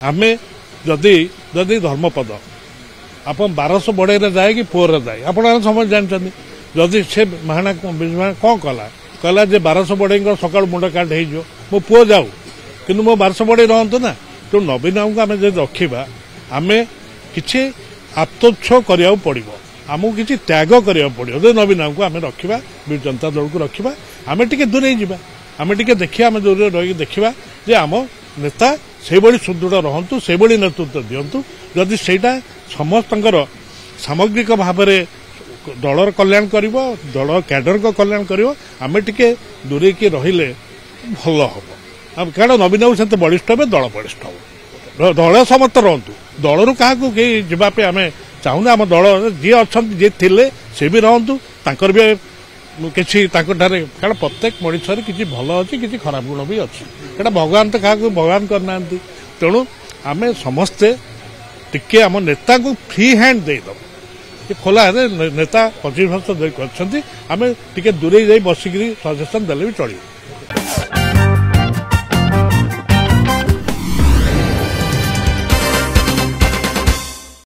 आमे जदि जदि धर्मपद आप 1200 बढ़े जाए कि पुअर जाए आप समझ जानते जदि से महाना कौन कला कहला जे 1200 बढ़े सका मुंड काट हो मो पुओ जाऊ कि मो 1200 बढ़े रहतु ना तो नवीन बाबू को आम रखा आम कि आत्मोत्स करा पड़ो आमको किसी त्याग करा पड़ो जो नवीन बाबू को आम रखा विजु जनता दल को रखा आम टे दूरे जावा आम टे देखिए आम दूर रही देखा जे आम नेता से सुदृढ़ रहतु से नेतृत्व दिंतु जदि सेटा समस्त सामग्रिक भाव में दलर कल्याण कर दल कैडर को कल्याण कर आम टे दूरे की रहिले भल हम कारण नवीन बाबू से बलिष्ठ हे दल बलिष्ठ हो दल समस्त रहतु दलू क्या जावाई आम चाहूना आम दल जी अच्छा जी थे सी भी रहतु भी किसी कारण प्रत्येक मनुष्य किसी भल अच्छी किसी खराब गुण भी अच्छी क्या भगवान तो क्या भगवान करना तेणु आम समस्ते टिके आम नेता को फ्री हैंड देदब खोला नेता 25 वर्ष आम टे दूरे जा बसिक सजेसन देले भी चलो।